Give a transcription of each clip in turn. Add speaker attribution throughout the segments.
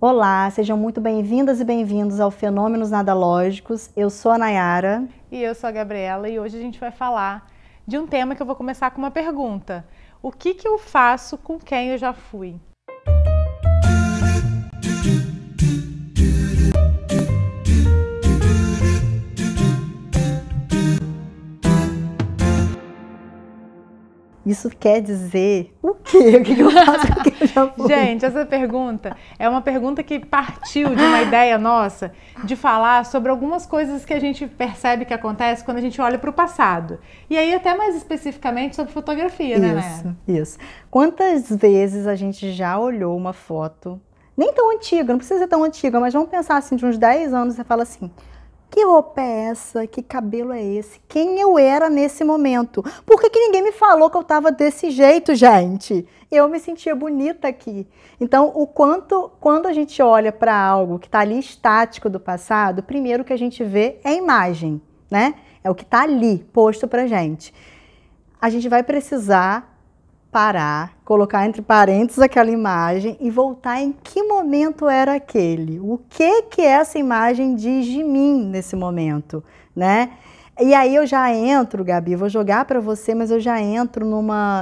Speaker 1: Olá, sejam muito bem-vindas e bem-vindos ao Fenômenos Nada Lógicos. Eu sou a Nayara.
Speaker 2: E eu sou a Gabriela e hoje a gente vai falar de um tema que eu vou começar com uma pergunta. O que eu faço com quem eu já fui?
Speaker 1: Isso quer dizer o quê? O que eu faço com quem eu já fui?
Speaker 2: Gente, essa pergunta é uma pergunta que partiu de uma ideia nossa de falar sobre algumas coisas que a gente percebe que acontece quando a gente olha para o passado. E aí até mais especificamente sobre fotografia, né?
Speaker 1: Isso. Quantas vezes a gente já olhou uma foto, nem tão antiga, não precisa ser tão antiga, mas vamos pensar assim, de uns 10 anos, você fala assim: que roupa é essa? Que cabelo é esse? Quem eu era nesse momento? Por que ninguém me falou que eu estava desse jeito, gente? Eu me sentia bonita aqui. Então, quando a gente olha para algo que está ali estático do passado, primeiro que a gente vê é a imagem, né? É o que está ali, posto pra gente. A gente vai precisar parar, colocar entre parênteses aquela imagem e voltar em que momento era aquele. O que essa imagem diz de mim nesse momento, né? E aí eu já entro, Gabi, vou jogar para você, mas eu já entro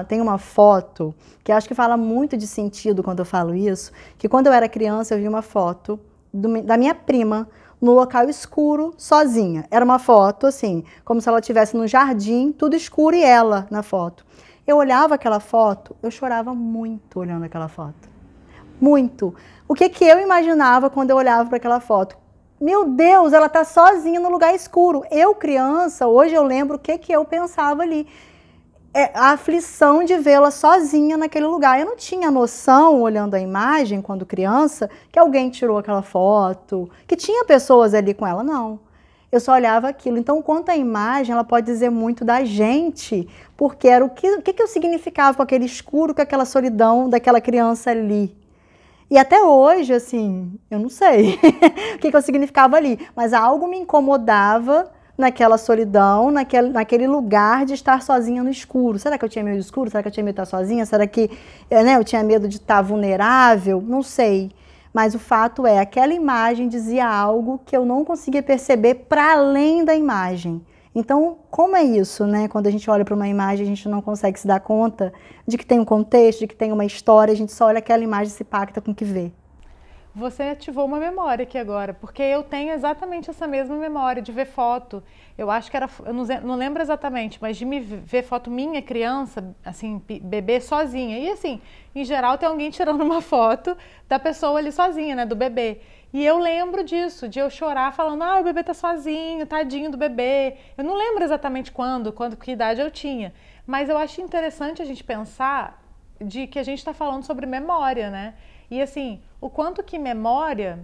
Speaker 1: tem uma foto que eu acho que fala muito de sentido quando eu falo isso, que quando eu era criança eu vi uma foto da minha prima no local escuro, sozinha. Era uma foto assim, como se ela estivesse no jardim, tudo escuro e ela na foto. Eu olhava aquela foto, eu chorava muito olhando aquela foto. Muito. O que eu imaginava quando eu olhava para aquela foto? Meu Deus, ela está sozinha no lugar escuro. Eu, criança, hoje eu lembro o que eu pensava ali. A aflição de vê-la sozinha naquele lugar. Eu não tinha noção, olhando a imagem quando criança, que alguém tirou aquela foto, que tinha pessoas ali com ela. Não. Eu só olhava aquilo. Então, quanto à imagem, ela pode dizer muito da gente, porque era o que eu significava com aquele escuro, com aquela solidão daquela criança ali. E até hoje, assim, eu não sei o que eu significava ali, mas algo me incomodava naquela solidão, naquele lugar de estar sozinha no escuro. Será que eu tinha medo do escuro? Será que eu tinha medo de estar sozinha? Será que eu tinha medo de estar vulnerável? Não sei. Mas o fato é, aquela imagem dizia algo que eu não conseguia perceber para além da imagem. Então, como é isso, né? Quando a gente olha para uma imagem, a gente não consegue se dar conta de que tem um contexto, de que tem uma história, a gente só olha aquela imagem e se impacta com o que vê.
Speaker 2: Você ativou uma memória aqui agora, porque eu tenho exatamente essa mesma memória de ver foto. Eu acho que era, eu não lembro exatamente, mas de me ver foto minha criança, assim, bebê sozinha. E assim, em geral tem alguém tirando uma foto da pessoa ali sozinha, né, do bebê. E eu lembro disso, de eu chorar falando, o bebê tá sozinho, tadinho do bebê. Eu não lembro exatamente que idade eu tinha. Mas eu acho interessante a gente pensar de que a gente está falando sobre memória, né? E assim, o quanto que memória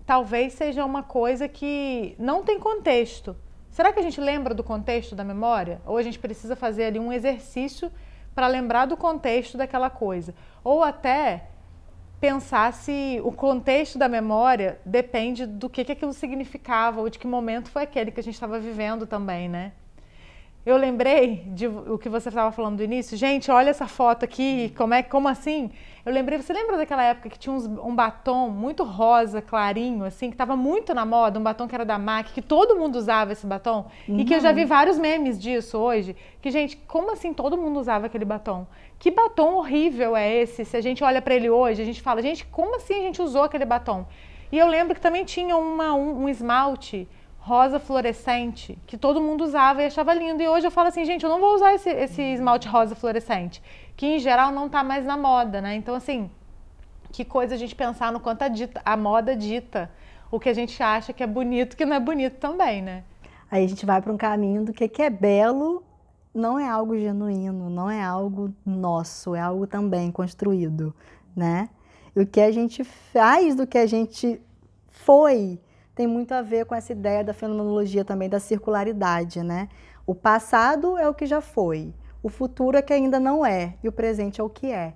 Speaker 2: talvez seja uma coisa que não tem contexto. Será que a gente lembra do contexto da memória? Ou a gente precisa fazer ali um exercício para lembrar do contexto daquela coisa? Ou até pensar se o contexto da memória depende do que aquilo significava ou de que momento foi aquele que a gente estava vivendo também, né? Eu lembrei de o que você estava falando do início. Gente, olha essa foto aqui, como assim? Eu lembrei, você lembra daquela época que tinha um batom muito rosa, clarinho, assim, que estava muito na moda, um batom que era da MAC, que todo mundo usava esse batom?
Speaker 1: Uhum.
Speaker 2: E que eu já vi vários memes disso hoje, que, gente, como assim todo mundo usava aquele batom? Que batom horrível é esse? Se a gente olha para ele hoje, a gente fala, gente, como assim a gente usou aquele batom? E eu lembro que também tinha um esmalte rosa fluorescente, que todo mundo usava e achava lindo. E hoje eu falo assim, gente, eu não vou usar esse esmalte rosa fluorescente, que em geral não tá mais na moda, né? Então, assim, que coisa a gente pensar no quanto a moda dita o que a gente acha que é bonito, que não é bonito também, né?
Speaker 1: Aí a gente vai para um caminho do que é belo, não é algo genuíno, não é algo nosso, é algo também construído, né? E o que a gente faz do que a gente foi tem muito a ver com essa ideia da fenomenologia também, da circularidade, né? O passado é o que já foi, o futuro é que ainda não é, e o presente é o que é.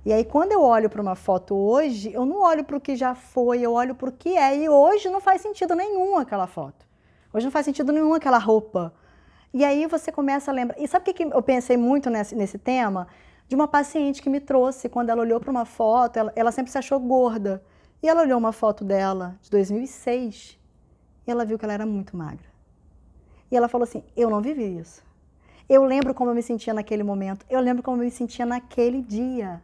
Speaker 1: E aí, quando eu olho para uma foto hoje, eu não olho para o que já foi, eu olho para o que é, e hoje não faz sentido nenhum aquela foto. Hoje não faz sentido nenhum aquela roupa. E aí você começa a lembrar. E sabe o que eu pensei muito nesse tema? De uma paciente que me trouxe, quando ela olhou para uma foto, ela sempre se achou gorda. E ela olhou uma foto dela de 2006 e ela viu que ela era muito magra. E ela falou assim, eu não vivi isso. Eu lembro como eu me sentia naquele momento, eu lembro como eu me sentia naquele dia.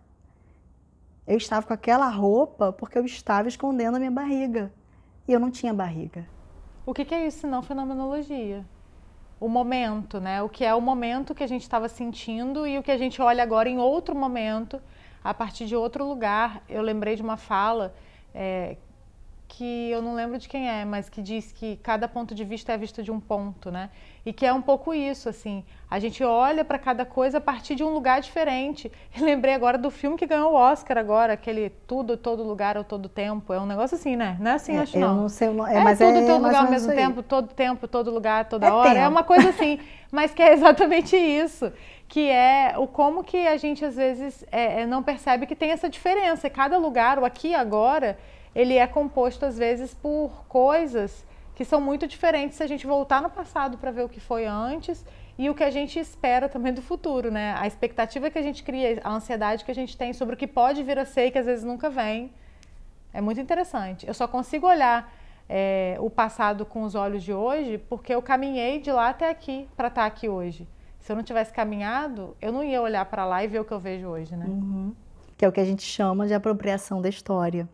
Speaker 1: Eu estava com aquela roupa porque eu estava escondendo a minha barriga. E eu não tinha barriga.
Speaker 2: O que é isso, senão fenomenologia? O momento, né? O que é o momento que a gente estava sentindo e o que a gente olha agora em outro momento, a partir de outro lugar. Eu lembrei de uma fala que eu não lembro de quem é, mas que diz que cada ponto de vista é a vista de um ponto, né? E que é um pouco isso, assim, a gente olha para cada coisa a partir de um lugar diferente. Eu lembrei agora do filme que ganhou o Oscar agora, aquele Tudo, Todo Lugar ao Todo Tempo, é um negócio assim, né? Não é assim, acho não.
Speaker 1: Eu não sei,
Speaker 2: mas tudo, todo lugar ao mesmo tempo, todo lugar, toda hora,
Speaker 1: tempo.
Speaker 2: É uma coisa assim, mas que é exatamente isso. Que é o como que a gente às vezes não percebe que tem essa diferença. Cada lugar, o aqui e agora, ele é composto às vezes por coisas que são muito diferentes se a gente voltar no passado para ver o que foi antes e o que a gente espera também do futuro, né? A expectativa que a gente cria, a ansiedade que a gente tem sobre o que pode vir a ser e que às vezes nunca vem, é muito interessante. Eu só consigo olhar o passado com os olhos de hoje porque eu caminhei de lá até aqui para estar aqui hoje. Se eu não tivesse caminhado, eu não ia olhar para lá e ver o que eu vejo hoje, né?
Speaker 1: Uhum. Que é o que a gente chama de apropriação da história.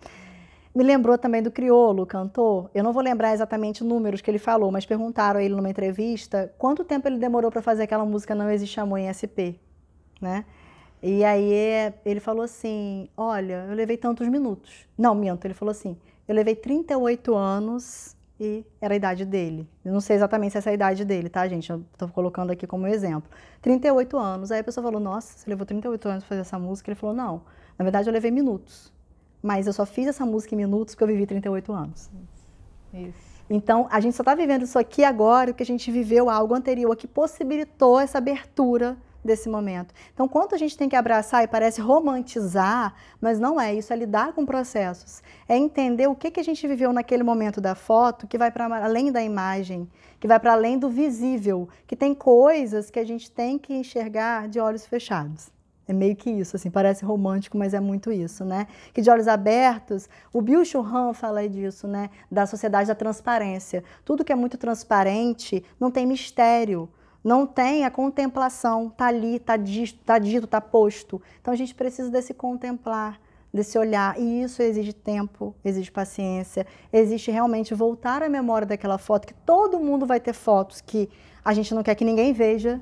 Speaker 1: Me lembrou também do Criolo, o cantor. Eu não vou lembrar exatamente números que ele falou, mas perguntaram a ele numa entrevista quanto tempo ele demorou para fazer aquela música Não Existe Amor em SP, né? E aí ele falou assim, olha, eu levei tantos minutos. Não, minto, ele falou assim, eu levei 38 anos e era a idade dele. Eu não sei exatamente se essa é a idade dele, tá, gente? Eu tô colocando aqui como exemplo. 38 anos. Aí a pessoa falou, nossa, você levou 38 anos para fazer essa música? Ele falou, não, na verdade eu levei minutos. Mas eu só fiz essa música em minutos porque eu vivi 38 anos.
Speaker 2: Isso.
Speaker 1: Então, a gente só está vivendo isso aqui agora porque a gente viveu algo anterior que possibilitou essa abertura desse momento. Então, quanto a gente tem que abraçar e parece romantizar, mas não é isso, é lidar com processos. É entender o que a gente viveu naquele momento da foto que vai para além da imagem, que vai para além do visível, que tem coisas que a gente tem que enxergar de olhos fechados. É meio que isso, assim, parece romântico, mas é muito isso, né? Que de olhos abertos, o Byung-Chul Han fala disso, né? Da sociedade da transparência. Tudo que é muito transparente não tem mistério, não tem a contemplação, tá ali, tá dito, tá posto. Então a gente precisa desse contemplar, desse olhar, e isso exige tempo, exige paciência, existe realmente voltar à memória daquela foto, que todo mundo vai ter fotos que a gente não quer que ninguém veja,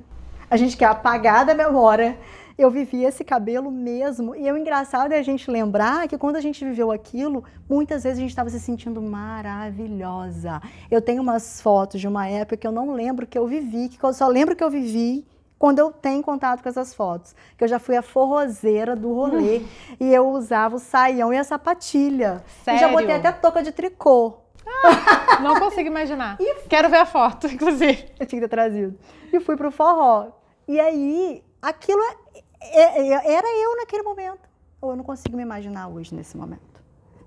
Speaker 1: a gente quer apagar da memória. Eu vivi esse cabelo mesmo, e o engraçado é a gente lembrar que quando a gente viveu aquilo, muitas vezes a gente estava se sentindo maravilhosa. Eu tenho umas fotos de uma época que eu não lembro que eu vivi, que eu só lembro que eu vivi quando eu tenho contato com essas fotos. Que eu já fui a forrozeira do rolê, e eu usava o saião e a sapatilha.
Speaker 2: Sério?
Speaker 1: E já botei até touca de tricô.
Speaker 2: Não consigo imaginar. Quero ver a foto, inclusive.
Speaker 1: Eu tinha que ter trazido. E fui pro forró. E aí, aquilo era eu naquele momento. Ou eu não consigo me imaginar hoje, nesse momento.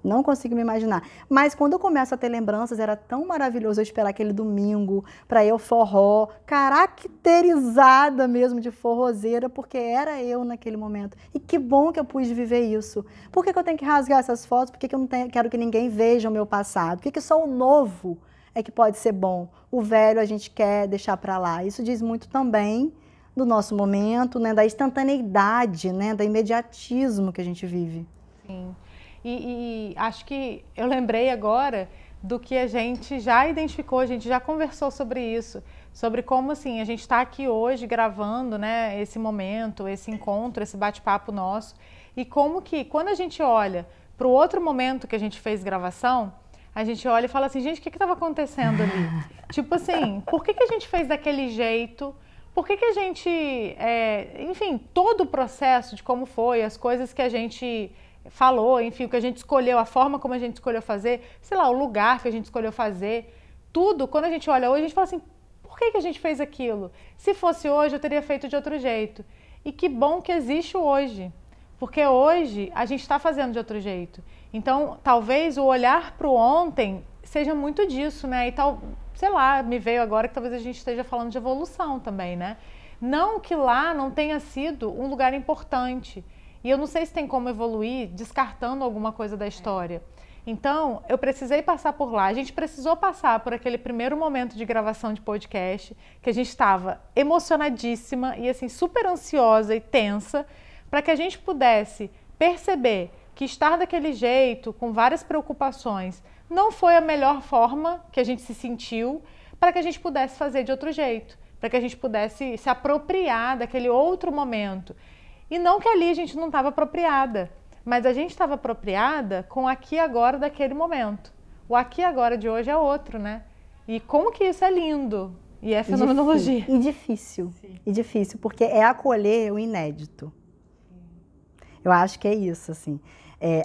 Speaker 1: Não consigo me imaginar. Mas quando eu começo a ter lembranças, era tão maravilhoso eu esperar aquele domingo para ir ao forró, caracterizada mesmo de forrozeira, porque era eu naquele momento. E que bom que eu pude viver isso. Por que eu tenho que rasgar essas fotos? Por que eu não quero que ninguém veja o meu passado? Por que só o novo é que pode ser bom? O velho a gente quer deixar para lá. Isso diz muito também do nosso momento, né, da instantaneidade, né, do imediatismo que a gente vive.
Speaker 2: Sim. E acho que eu lembrei agora do que a gente já identificou, a gente já conversou sobre isso, sobre como assim a gente está aqui hoje gravando, né, esse momento, esse encontro, esse bate-papo nosso, e como que quando a gente olha para o outro momento que a gente fez gravação, a gente olha e fala assim, gente, o que estava acontecendo ali? Tipo assim, por que a gente fez daquele jeito? Por que a gente, enfim, todo o processo de como foi, as coisas que a gente falou, enfim, o que a gente escolheu, a forma como a gente escolheu fazer, sei lá, o lugar que a gente escolheu fazer, tudo, quando a gente olha hoje, a gente fala assim, por que a gente fez aquilo? Se fosse hoje, eu teria feito de outro jeito. E que bom que existe o hoje, porque hoje a gente está fazendo de outro jeito. Então, talvez o olhar para o ontem seja muito disso, né? E tal, sei lá, me veio agora que talvez a gente esteja falando de evolução também, né? Não que lá não tenha sido um lugar importante. E eu não sei se tem como evoluir descartando alguma coisa da história. Então, eu precisei passar por lá. A gente precisou passar por aquele primeiro momento de gravação de podcast, que a gente estava emocionadíssima e assim super ansiosa e tensa, para que a gente pudesse perceber que estar daquele jeito, com várias preocupações, não foi a melhor forma que a gente se sentiu, para que a gente pudesse fazer de outro jeito, para que a gente pudesse se apropriar daquele outro momento. E não que ali a gente não estava apropriada, mas a gente estava apropriada com o aqui e agora daquele momento. O aqui e agora de hoje é outro, né? E como que isso é lindo. E é fenomenologia.
Speaker 1: E difícil. Sim. E difícil, porque é acolher o inédito. Eu acho que é isso, assim.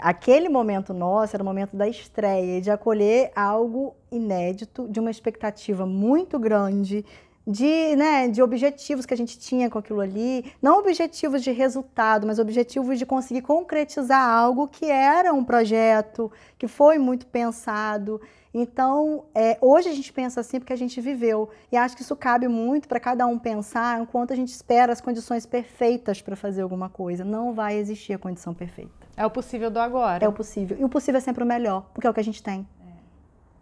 Speaker 1: Aquele momento nosso era o momento da estreia, de acolher algo inédito, de uma expectativa muito grande, de objetivos que a gente tinha com aquilo ali, não objetivos de resultado, mas objetivos de conseguir concretizar algo que era um projeto, que foi muito pensado. Então, hoje a gente pensa assim porque a gente viveu, e acho que isso cabe muito para cada um pensar enquanto a gente espera as condições perfeitas para fazer alguma coisa. Não vai existir a condição perfeita.
Speaker 2: É o possível do agora.
Speaker 1: É o possível, e o possível é sempre o melhor, porque é o que a gente tem.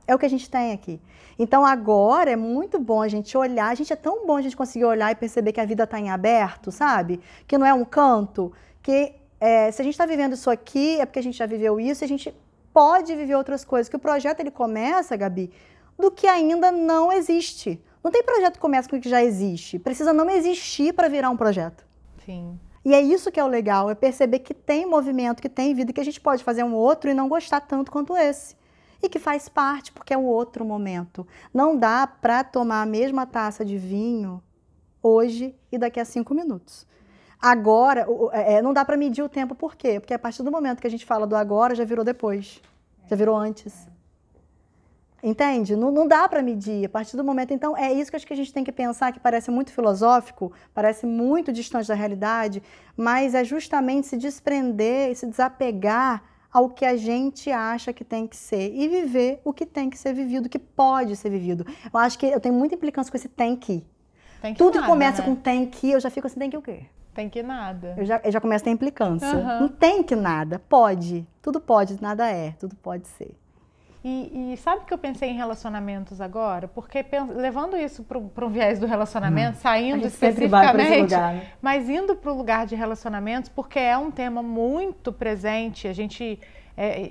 Speaker 1: É o que a gente tem aqui. Então, agora é muito bom a gente olhar. A gente é tão bom a gente conseguir olhar e perceber que a vida está em aberto, sabe? Que não é um canto. Que se a gente está vivendo isso aqui, é porque a gente já viveu isso e a gente pode viver outras coisas. Que o projeto, ele começa, Gabi, do que ainda não existe. Não tem projeto que começa com o que já existe. Precisa não existir para virar um projeto.
Speaker 2: Sim.
Speaker 1: E é isso que é o legal, é perceber que tem movimento, que tem vida, que a gente pode fazer um outro e não gostar tanto quanto esse. E que faz parte, porque é um outro momento. Não dá para tomar a mesma taça de vinho hoje e daqui a 5 minutos. Agora, não dá para medir o tempo, por quê? Porque a partir do momento que a gente fala do agora, já virou depois, já virou antes. Entende? Não dá para medir a partir do momento. Então, é isso que acho que a gente tem que pensar, que parece muito filosófico, parece muito distante da realidade, mas é justamente se desprender e se desapegar ao que a gente acha que tem que ser e viver o que tem que ser vivido, o que pode ser vivido. Eu acho que eu tenho muita implicância com esse tem que. Tudo
Speaker 2: nada,
Speaker 1: que começa
Speaker 2: né?
Speaker 1: com tem que, eu já fico assim, tem que o quê?
Speaker 2: Tem que nada.
Speaker 1: Eu já começo a ter implicância.
Speaker 2: Uhum.
Speaker 1: Não tem que nada, pode. Tudo pode, nada é, tudo pode ser.
Speaker 2: E sabe que eu pensei em relacionamentos agora? Porque levando isso para um viés do relacionamento, saindo especificamente,
Speaker 1: lugar, né?
Speaker 2: mas indo para o lugar de relacionamentos, porque é um tema muito presente, a gente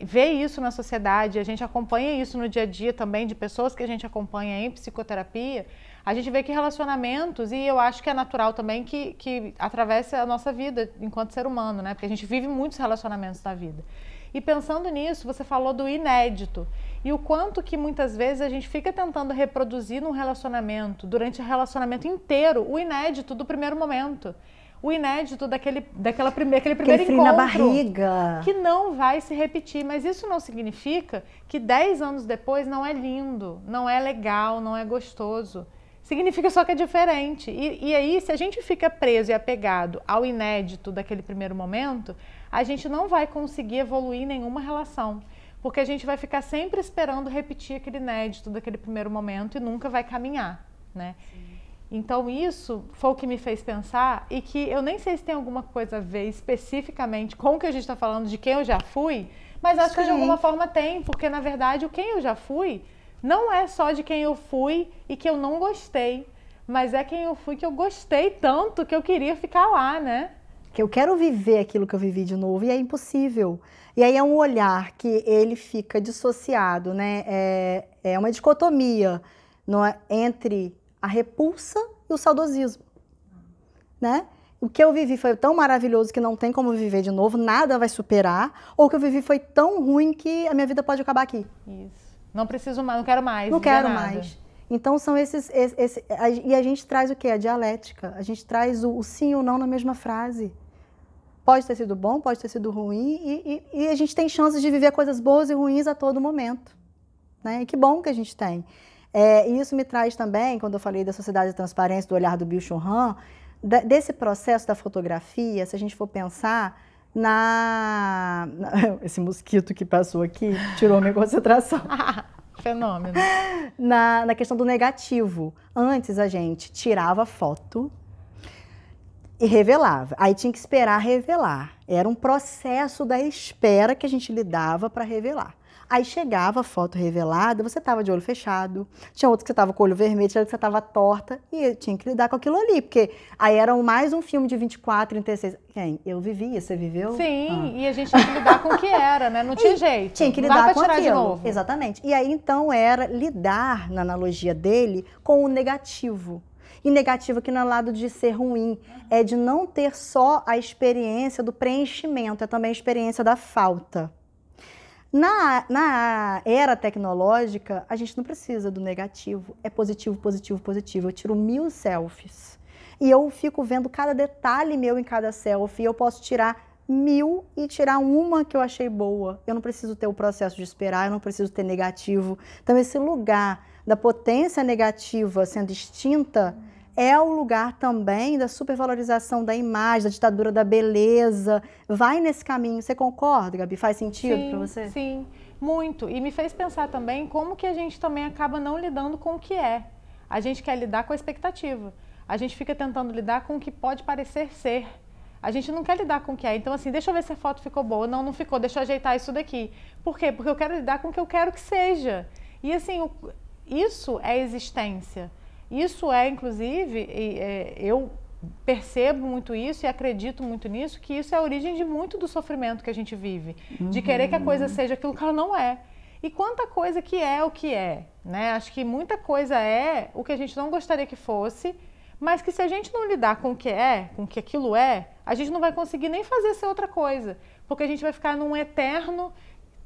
Speaker 2: vê isso na sociedade, a gente acompanha isso no dia a dia também, de pessoas que a gente acompanha em psicoterapia, a gente vê que relacionamentos, e eu acho que é natural também que atravesse a nossa vida enquanto ser humano, né? Porque a gente vive muitos relacionamentos na vida. E pensando nisso, você falou do inédito e o quanto que muitas vezes a gente fica tentando reproduzir num relacionamento, durante o relacionamento inteiro, o inédito do primeiro momento. O inédito daquele primeiro
Speaker 1: frio na
Speaker 2: encontro,
Speaker 1: barriga,
Speaker 2: que não vai se repetir. Mas isso não significa que 10 anos depois não é lindo, não é legal, não é gostoso. Significa só que é diferente. E aí, se a gente fica preso e apegado ao inédito daquele primeiro momento, a gente não vai conseguir evoluir em nenhuma relação. Porque a gente vai ficar sempre esperando repetir aquele inédito daquele primeiro momento e nunca vai caminhar, né? Sim. Então isso foi o que me fez pensar, e que eu nem sei se tem alguma coisa a ver especificamente com o que a gente está falando de quem eu já fui, mas acho que de alguma forma tem, porque na verdade o quem eu já fui não é só de quem eu fui e que eu não gostei, mas é quem eu fui que eu gostei tanto que eu queria ficar lá, né?
Speaker 1: Que eu quero viver aquilo que eu vivi de novo, e é impossível. E aí é um olhar que ele fica dissociado, né? É uma dicotomia entre a repulsa e o saudosismo, né? O que eu vivi foi tão maravilhoso que não tem como viver de novo, nada vai superar, ou o que eu vivi foi tão ruim que a minha vida pode acabar aqui.
Speaker 2: Isso. Não preciso mais, não quero mais.
Speaker 1: Não quero mais. Então são e a gente traz o quê? A dialética. A gente traz o sim ou não na mesma frase. Pode ter sido bom, pode ter sido ruim, e a gente tem chances de viver coisas boas e ruins a todo momento, né? E que bom que a gente tem. E isso me traz também, quando eu falei da sociedade da transparência, do olhar do Byung-Chul Han, desse processo da fotografia, se a gente for pensar esse mosquito que passou aqui tirou minha concentração.
Speaker 2: Fenômeno.
Speaker 1: Na questão do negativo. Antes a gente tirava foto e revelava. Aí tinha que esperar revelar. Era um processo da espera que a gente lidava para revelar. Aí chegava a foto revelada, você tava de olho fechado, tinha outro que você tava com o olho vermelho, tinha outro que você tava torta, e eu tinha que lidar com aquilo ali, porque aí era mais um filme de 24, 36. Quem? Eu vivia, você viveu?
Speaker 2: Sim, e a gente tinha que lidar com o que era, né? Não tinha jeito.
Speaker 1: Tinha que
Speaker 2: Não dá
Speaker 1: lidar
Speaker 2: pra
Speaker 1: com
Speaker 2: tirar
Speaker 1: aquilo.
Speaker 2: de novo.
Speaker 1: Exatamente. E aí, então, era lidar, na analogia dele, com o negativo. E negativo aqui não é lado de ser ruim, é de não ter só a experiência do preenchimento, é também a experiência da falta. Na era tecnológica, a gente não precisa do negativo, é positivo, positivo, positivo. Eu tiro 1000 selfies e eu fico vendo cada detalhe meu em cada selfie, eu posso tirar 1000 e tirar uma que eu achei boa. Eu não preciso ter o processo de esperar, eu não preciso ter negativo. Então, esse lugar da potência negativa sendo extinta é o lugar também da supervalorização da imagem, da ditadura da beleza. Vai nesse caminho. Você concorda, Gabi? Faz sentido para você?
Speaker 2: Sim, muito. E me fez pensar também como que a gente também acaba não lidando com o que é. A gente quer lidar com a expectativa. A gente fica tentando lidar com o que pode parecer ser. A gente não quer lidar com o que é. Então, assim, deixa eu ver se a foto ficou boa. Não, não ficou. Deixa eu ajeitar isso daqui. Por quê? Porque eu quero lidar com o que eu quero que seja. E, assim, isso é existência. Isso é, inclusive, eu percebo muito isso e acredito muito nisso, que isso é a origem de muito do sofrimento que a gente vive. De querer que a coisa seja aquilo que ela não é. E quanta coisa que é o que é, né? Acho que muita coisa é o que a gente não gostaria que fosse, mas que se a gente não lidar com o que é, com o que aquilo é, a gente não vai conseguir nem fazer ser outra coisa. Porque a gente vai ficar num eterno,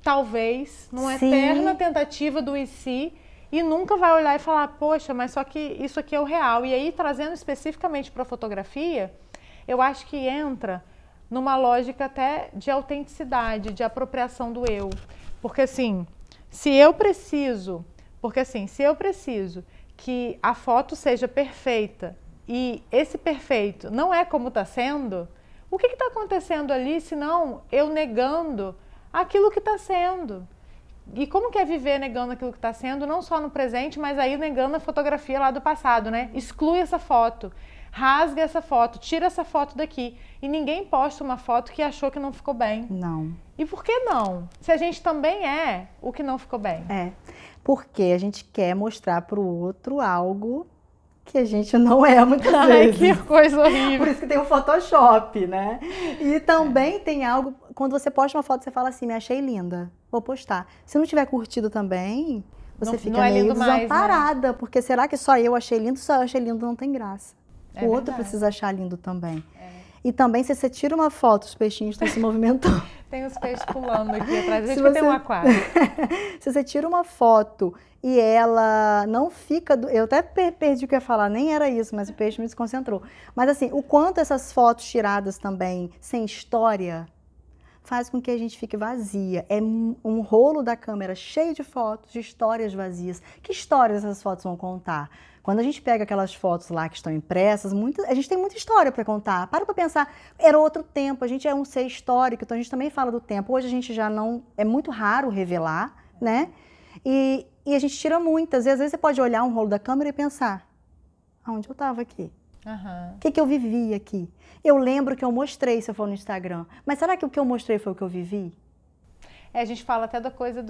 Speaker 2: talvez, numa eterna tentativa do e se, e nunca vai olhar e falar, poxa, mas só que isso aqui é o real. E aí, trazendo especificamente para a fotografia, eu acho que entra numa lógica até de autenticidade, de apropriação do eu. Porque assim, se eu preciso que a foto seja perfeita e esse perfeito não é como está sendo, o que está acontecendo ali, senão eu negando aquilo que está sendo? E como que é viver negando aquilo que está sendo, não só no presente, mas aí negando a fotografia lá do passado, né? Exclui essa foto, rasga essa foto, tira essa foto daqui. E ninguém posta uma foto que achou que não ficou bem.
Speaker 1: Não.
Speaker 2: E por que não? Se a gente também é o que não ficou bem.
Speaker 1: É, porque a gente quer mostrar para o outro algo que a gente não é muitas vezes.
Speaker 2: Ai, que coisa horrível.
Speaker 1: Por isso que tem o Photoshop, né? E também tem algo, quando você posta uma foto, você fala assim, me achei linda, vou postar. Se não tiver curtido também, você fica meio desamparada, né? Porque será que só eu achei lindo? Só eu achei lindo não tem graça. O outro precisa achar lindo também. E também, se você tira uma foto, os peixinhos estão se movimentando.
Speaker 2: Tem os peixes pulando aqui atrás, a gente tem um aquário.
Speaker 1: Se você tira uma foto e ela não fica... Eu até perdi o que eu ia falar, nem era isso, mas o peixe me desconcentrou. Mas assim, o quanto essas fotos tiradas também, sem história, faz com que a gente fique vazia. É um rolo da câmera cheio de fotos, de histórias vazias. Que histórias essas fotos vão contar? Quando a gente pega aquelas fotos lá que estão impressas, a gente tem muita história para contar. Para pensar, era outro tempo, a gente é um ser histórico, então a gente também fala do tempo. Hoje a gente já não... É muito raro revelar, né? E a gente tira muitas. E às vezes você pode olhar um rolo da câmera e pensar, aonde eu estava aqui? O que eu vivi aqui? Eu lembro que eu mostrei, se eu for no Instagram. Mas será que o que eu mostrei foi o que eu vivi?
Speaker 2: A gente fala até da coisa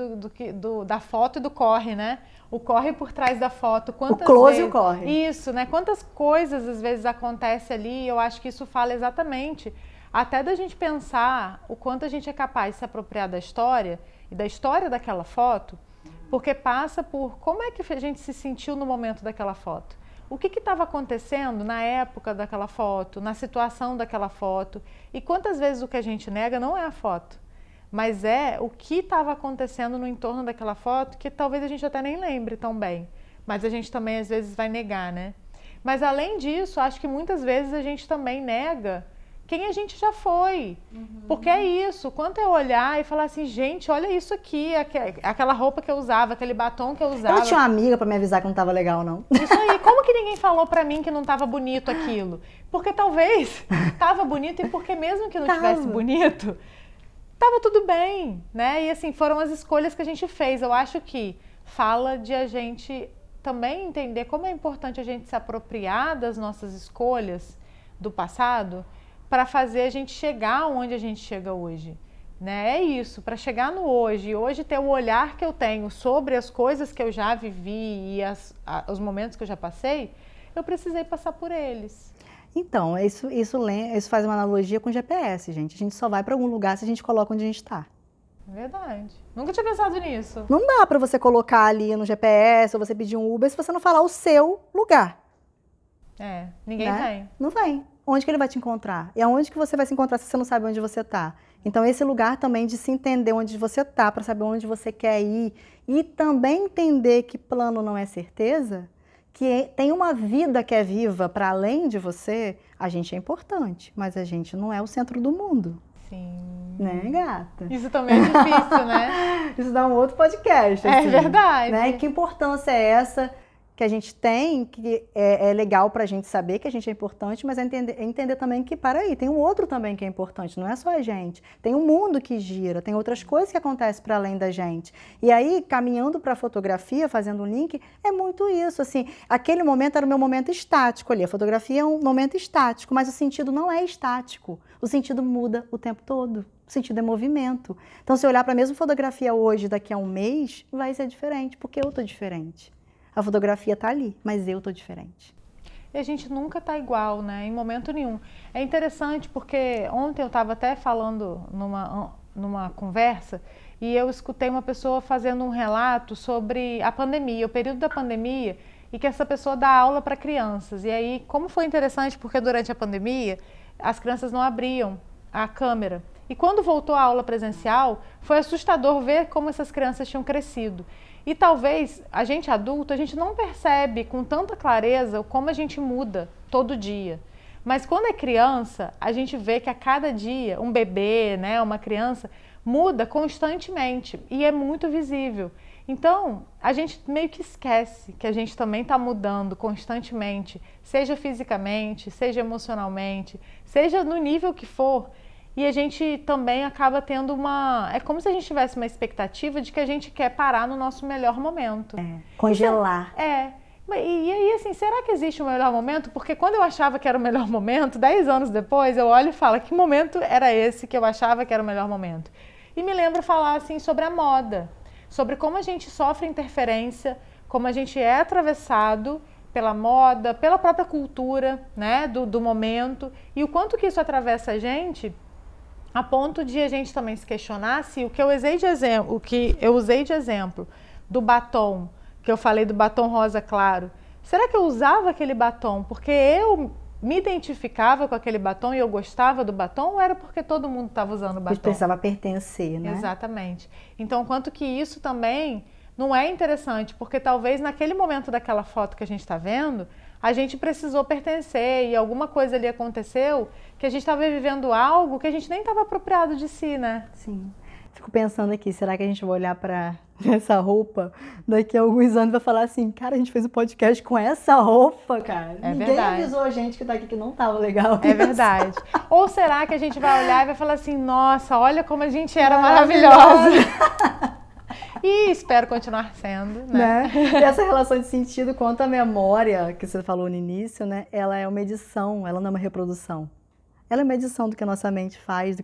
Speaker 2: da foto e do corre, né? O corre por trás da foto. Quantas
Speaker 1: o close
Speaker 2: vezes...
Speaker 1: e o corre.
Speaker 2: Isso, né? Quantas coisas às vezes acontecem ali, eu acho que isso fala exatamente até da gente pensar o quanto a gente é capaz de se apropriar da história e da história daquela foto, porque passa por como é que a gente se sentiu no momento daquela foto. O que estava acontecendo na época daquela foto, na situação daquela foto, e quantas vezes o que a gente nega não é a foto, mas é o que estava acontecendo no entorno daquela foto, que talvez a gente até nem lembre tão bem, mas a gente também às vezes vai negar, né? Mas além disso, acho que muitas vezes a gente também nega quem a gente já foi, porque é isso, quanto eu olhar e falar assim, gente, olha isso aqui, aquela roupa que eu usava, aquele batom que eu usava.
Speaker 1: Eu não tinha uma amiga para me avisar que não estava legal, não.
Speaker 2: Isso aí, como que ninguém falou para mim que não estava bonito aquilo? Porque talvez estava bonito e porque mesmo que não tivesse bonito, estava tudo bem, né? E assim, foram as escolhas que a gente fez. Eu acho que fala de a gente também entender como é importante a gente se apropriar das nossas escolhas do passado para fazer a gente chegar onde a gente chega hoje. né? É isso, para chegar no hoje, e hoje ter o olhar que eu tenho sobre as coisas que eu já vivi e os momentos que eu já passei, eu precisei passar por eles.
Speaker 1: Então, isso faz uma analogia com o GPS, gente. A gente só vai para algum lugar se a gente coloca onde a gente está.
Speaker 2: Verdade. Nunca tinha pensado nisso.
Speaker 1: Não dá para você colocar ali no GPS ou você pedir um Uber se você não falar o seu lugar.
Speaker 2: Ninguém tem.
Speaker 1: Não vem. Onde que ele vai te encontrar? E aonde que você vai se encontrar se você não sabe onde você está? Então, esse lugar também de se entender onde você está, para saber onde você quer ir, e também entender que plano não é certeza, que tem uma vida que é viva para além de você, a gente é importante, mas a gente não é o centro do mundo.
Speaker 2: Sim.
Speaker 1: Né, gata?
Speaker 2: Isso também é difícil, né?
Speaker 1: Isso dá um outro podcast.
Speaker 2: É verdade.
Speaker 1: Né? Que importância é essa que a gente tem, que é legal pra gente saber que a gente é importante, mas é entender também que, para aí, tem um outro também que é importante, não é só a gente. Tem um mundo que gira, tem outras coisas que acontecem para além da gente. E aí, caminhando para a fotografia, fazendo um link, é muito isso, assim, aquele momento era o meu momento estático ali, a fotografia é um momento estático, mas o sentido não é estático, o sentido muda o tempo todo. O sentido é movimento. Então, se eu olhar para a mesma fotografia hoje, daqui a um mês, vai ser diferente, porque eu tô diferente. A fotografia tá ali, mas eu tô diferente.
Speaker 2: E a gente nunca tá igual, né? Em momento nenhum. É interessante porque ontem eu estava até falando numa conversa e eu escutei uma pessoa fazendo um relato sobre a pandemia, o período da pandemia, e que essa pessoa dá aula para crianças. E aí, como foi interessante, porque durante a pandemia as crianças não abriam a câmera. E quando voltou a aula presencial, foi assustador ver como essas crianças tinham crescido. E talvez a gente adulto, a gente não percebe com tanta clareza como a gente muda todo dia. Mas quando é criança, a gente vê que a cada dia, um bebê, né, uma criança, muda constantemente e é muito visível. Então, a gente meio que esquece que a gente também está mudando constantemente, seja fisicamente, seja emocionalmente, seja no nível que for. E a gente também acaba tendo é como se a gente tivesse uma expectativa de que a gente quer parar no nosso melhor momento.
Speaker 1: Congelar.
Speaker 2: E aí, assim, será que existe um melhor momento? Porque quando eu achava que era o melhor momento, 10 anos depois, eu olho e falo, que momento era esse que eu achava que era o melhor momento? E me lembro falar, assim, sobre a moda, sobre como a gente sofre interferência, como a gente é atravessado pela moda, pela própria cultura, né, do momento, e o quanto que isso atravessa a gente, a ponto de a gente também se questionar se o que eu usei de exemplo do batom, que eu falei do batom rosa claro, será que eu usava aquele batom porque eu me identificava com aquele batom e eu gostava do batom, ou era porque todo mundo estava usando o batom?
Speaker 1: A gente precisava pertencer, né?
Speaker 2: Exatamente. Então, quanto que isso também não é interessante, porque talvez naquele momento daquela foto que a gente está vendo, a gente precisou pertencer e alguma coisa ali aconteceu que a gente estava vivendo algo que a gente nem estava apropriado de si, né?
Speaker 1: Sim. Fico pensando aqui, será que a gente vai olhar para essa roupa daqui a alguns anos e vai falar assim, cara, a gente fez um podcast com essa roupa, cara. Ninguém avisou a gente que tá aqui que não tava legal.
Speaker 2: É verdade. Ou será que a gente vai olhar e vai falar assim, nossa, olha como a gente era maravilhosa. E espero continuar sendo, né?
Speaker 1: E essa relação de sentido quanto à memória, que você falou no início, né? Ela é uma edição, ela não é uma reprodução. Ela é uma edição do que a nossa mente faz,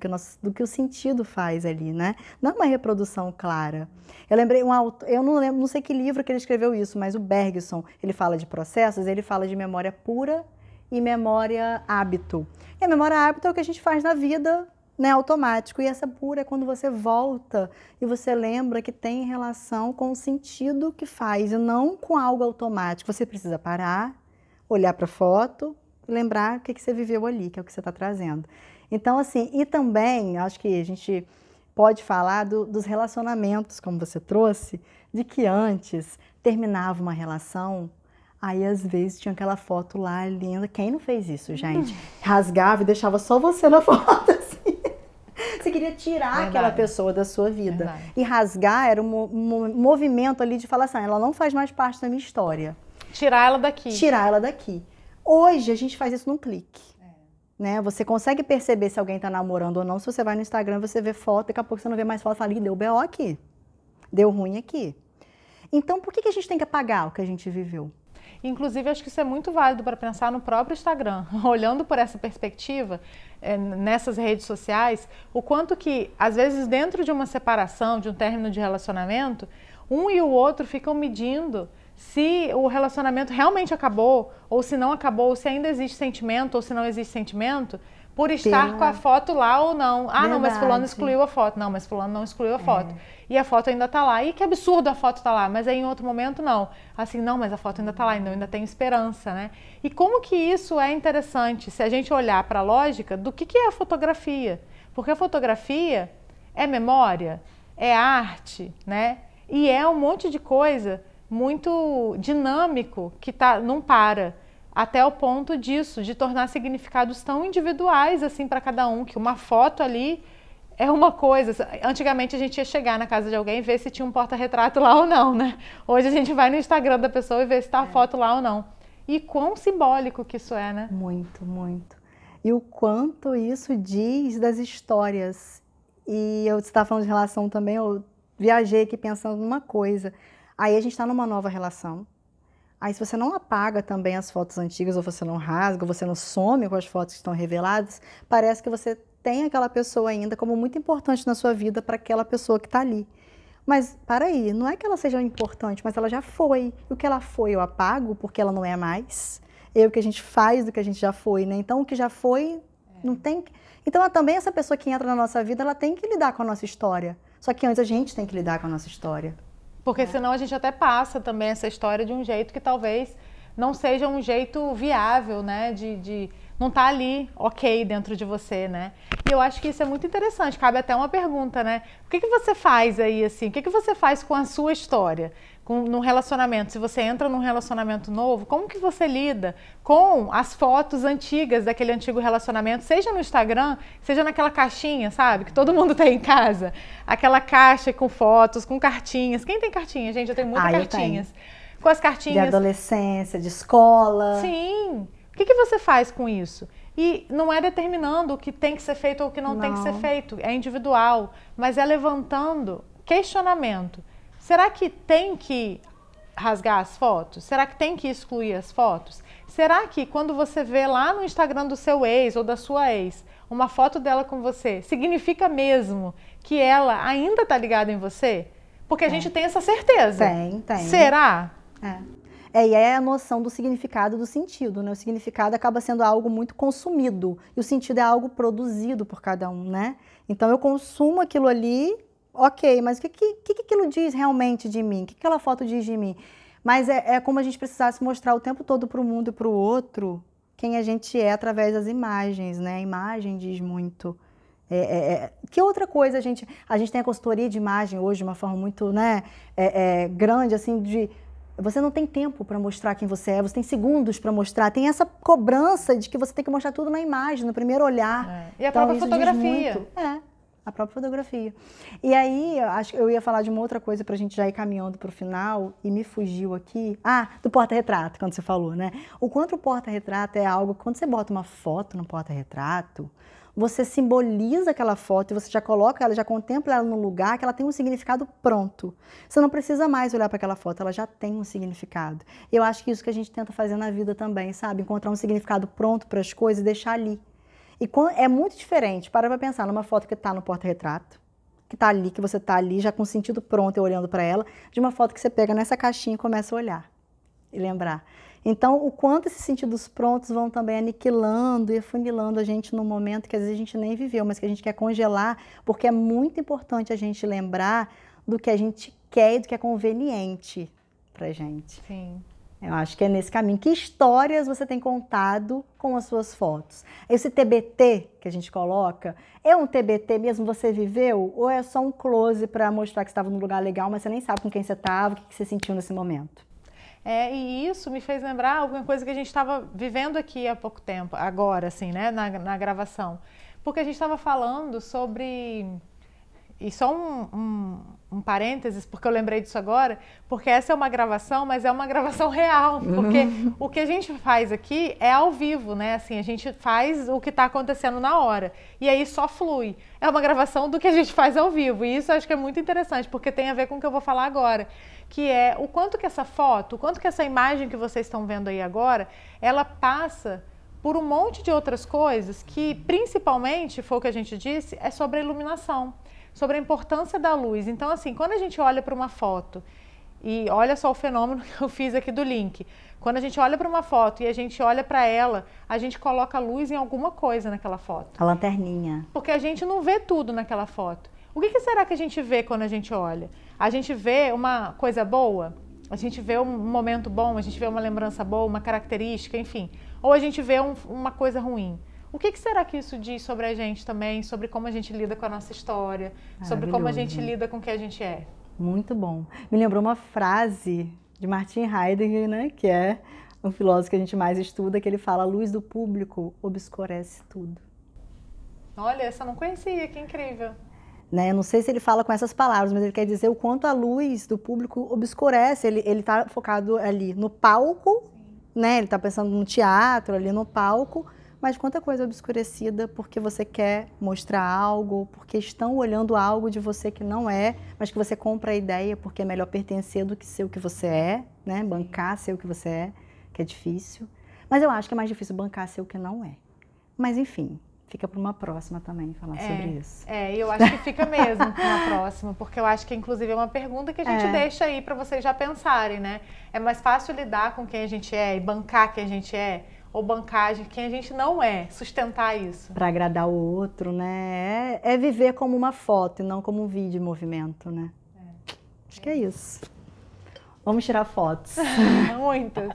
Speaker 1: do que o sentido faz ali, né? Não é uma reprodução clara. Eu lembrei um autor, eu não sei que livro que ele escreveu isso, mas o Bergson, ele fala de processos, ele fala de memória pura e memória hábito. E a memória hábito é o que a gente faz na vida, né, automático. E essa pura é quando você volta e você lembra que tem relação com o sentido que faz e não com algo automático. Você precisa parar, olhar para a foto, lembrar o que você viveu ali, que é o que você está trazendo. Então, assim, e também, acho que a gente pode falar dos relacionamentos, como você trouxe, de que antes terminava uma relação, aí às vezes tinha aquela foto lá linda. Quem não fez isso, gente? Rasgava e deixava só você na foto, assim. Você queria tirar aquela pessoa da sua vida.
Speaker 2: Verdade.
Speaker 1: E rasgar era um movimento ali de falar assim, ela não faz mais parte da minha história.
Speaker 2: Tirar ela daqui.
Speaker 1: Tirar ela daqui. Hoje a gente faz isso num clique. Né? Você consegue perceber se alguém está namorando ou não, se você vai no Instagram, você vê foto, daqui a pouco você não vê mais foto, fala, deu BO aqui, deu ruim aqui. Então, por que a gente tem que apagar o que a gente viveu?
Speaker 2: Inclusive, acho que isso é muito válido para pensar no próprio Instagram. Olhando por essa perspectiva, nessas redes sociais, o quanto que, às vezes, dentro de uma separação, de um término de relacionamento, um e o outro ficam medindo se o relacionamento realmente acabou, ou se não acabou, ou se ainda existe sentimento, ou se não existe sentimento, por estar com a foto lá ou não. Ah, não, mas fulano excluiu a foto. Não, mas fulano não excluiu a foto. E a foto ainda tá lá. E que absurdo a foto tá lá, mas aí em outro momento não. Assim, não, mas a foto ainda tá lá, então eu ainda tenho esperança, né? E como que isso é interessante, se a gente olhar para a lógica do que é a fotografia? Porque a fotografia é memória, é arte, né? E é um monte de coisa muito dinâmico que não para. Até o ponto disso, de tornar significados tão individuais assim para cada um, que uma foto ali é uma coisa. Antigamente a gente ia chegar na casa de alguém e ver se tinha um porta-retrato lá ou não, né? Hoje a gente vai no Instagram da pessoa e vê se está a foto lá ou não. E quão simbólico que isso é, né?
Speaker 1: Muito, muito. E o quanto isso diz das histórias. E você estava falando de relação também, eu viajei aqui pensando numa coisa. Aí a gente está numa nova relação. Aí se você não apaga também as fotos antigas, ou você não rasga, ou você não some com as fotos que estão reveladas, parece que você tem aquela pessoa ainda como muito importante na sua vida para aquela pessoa que está ali. Mas, para aí, não é que ela seja importante, mas ela já foi. E o que ela foi eu apago, porque ela não é mais. E o que a gente faz do que a gente já foi, né? Então, o que já foi, não tem... Então, também essa pessoa que entra na nossa vida, ela tem que lidar com a nossa história. Só que antes a gente tem que lidar com a nossa história.
Speaker 2: Porque senão a gente até passa também essa história de um jeito que talvez não seja um jeito viável, né? De não tá ali, ok, dentro de você, né? E eu acho que isso é muito interessante. Cabe até uma pergunta, né? O que você faz aí, assim? O que você faz com a sua história? Num relacionamento, se você entra num relacionamento novo, como que você lida com as fotos antigas daquele antigo relacionamento, seja no Instagram, seja naquela caixinha, sabe, que todo mundo tem em casa, aquela caixa com fotos, com cartinhas. Quem tem cartinha, gente? Eu tenho muitas cartinhas.
Speaker 1: Eu tenho.
Speaker 2: Com as cartinhas...
Speaker 1: De adolescência, de escola.
Speaker 2: Sim. O que você faz com isso? E não é determinando o que tem que ser feito ou o que não tem que ser feito, é individual, mas é levantando questionamento. Será que tem que rasgar as fotos? Será que tem que excluir as fotos? Será que quando você vê lá no Instagram do seu ex ou da sua ex uma foto dela com você, significa mesmo que ela ainda está ligada em você? Porque a gente tem essa certeza.
Speaker 1: Tem.
Speaker 2: Será?
Speaker 1: E é a noção do significado do sentido, né? O significado acaba sendo algo muito consumido e o sentido é algo produzido por cada um, né? Então eu consumo aquilo ali, ok, mas o que aquilo diz realmente de mim? O que aquela foto diz de mim? Mas é como a gente precisasse mostrar o tempo todo para o mundo e para o outro quem a gente é através das imagens, né? A imagem diz muito. Que outra coisa a gente tem a consultoria de imagem hoje de uma forma muito, né, grande, assim, de... Você não tem tempo para mostrar quem você é, você tem segundos para mostrar. Tem essa cobrança de que você tem que mostrar tudo na imagem, no primeiro olhar.
Speaker 2: E a própria fotografia.
Speaker 1: A própria fotografia. E aí, acho que eu ia falar de uma outra coisa para a gente já ir caminhando para o final, e me fugiu aqui. Do porta-retrato, quando você falou, né? O quanto o porta-retrato é algo, quando você bota uma foto no porta-retrato, você simboliza aquela foto e você já coloca ela, já contempla ela num lugar que ela tem um significado pronto. Você não precisa mais olhar para aquela foto, ela já tem um significado. Eu acho que isso que a gente tenta fazer na vida também, sabe? Encontrar um significado pronto para as coisas e deixar ali. E é muito diferente, para pensar numa foto que está no porta-retrato, que está ali, que você está ali já com o sentido pronto e olhando para ela, de uma foto que você pega nessa caixinha e começa a olhar e lembrar. Então, o quanto esses sentidos prontos vão também aniquilando e afunilando a gente num momento que às vezes a gente nem viveu, mas que a gente quer congelar, porque é muito importante a gente lembrar do que a gente quer e do que é conveniente pra gente.
Speaker 2: Sim.
Speaker 1: Eu acho que é nesse caminho. Que histórias você tem contado com as suas fotos? Esse TBT que a gente coloca, é um TBT mesmo, você viveu? Ou é só um close para mostrar que você estava num lugar legal, mas você nem sabe com quem você estava, o que você sentiu nesse momento?
Speaker 2: E isso me fez lembrar alguma coisa que a gente estava vivendo aqui há pouco tempo, agora, assim, né, na gravação. Porque a gente estava falando sobre... E só um parênteses, porque eu lembrei disso agora, porque essa é uma gravação, mas é uma gravação real, porque o que a gente faz aqui é ao vivo, né? Assim, a gente faz o que está acontecendo na hora, e aí só flui. É uma gravação do que a gente faz ao vivo, e isso eu acho que é muito interessante, porque tem a ver com o que eu vou falar agora, que é o quanto que essa foto, o quanto que essa imagem que vocês estão vendo aí agora, ela passa por um monte de outras coisas que, principalmente, foi o que a gente disse, é sobre a iluminação, sobre a importância da luz. Então, assim, quando a gente olha para uma foto, e olha só o fenômeno que eu fiz aqui do link, quando a gente olha para uma foto e a gente olha para ela, a gente coloca luz em alguma coisa naquela foto.
Speaker 1: A lanterninha.
Speaker 2: Porque a gente não vê tudo naquela foto. O que será que a gente vê quando a gente olha? A gente vê uma coisa boa? A gente vê um momento bom? A gente vê uma lembrança boa, uma característica, enfim. Ou a gente vê uma coisa ruim? O que será que isso diz sobre a gente também? Sobre como a gente lida com a nossa história? Sobre como a gente lida com o que a gente é?
Speaker 1: Muito bom. Me lembrou uma frase de Martin Heidegger, né? Que é um filósofo que a gente mais estuda, que ele fala: a luz do público obscurece tudo.
Speaker 2: Olha, essa eu não conhecia, que incrível.
Speaker 1: Né? Não sei se ele fala com essas palavras, mas ele quer dizer o quanto a luz do público obscurece. Ele está focado ali no palco, né? Ele está pensando no teatro, ali no palco, mas quanta coisa obscurecida porque você quer mostrar algo, porque estão olhando algo de você que não é, mas que você compra a ideia porque é melhor pertencer do que ser o que você é, né? Bancar ser o que você é, que é difícil. Mas eu acho que é mais difícil bancar ser o que não é. Mas enfim, fica para uma próxima também falar sobre isso.
Speaker 2: Eu acho que fica mesmo para uma próxima, porque eu acho que inclusive é uma pergunta que a gente deixa aí para vocês já pensarem, né? É mais fácil lidar com quem a gente é e bancar quem a gente é, ou bancar quem a gente não é, sustentar isso.
Speaker 1: Para agradar o outro, né? É viver como uma foto e não como um vídeo em movimento, né? Acho que é isso. Vamos tirar fotos.
Speaker 2: Muitas.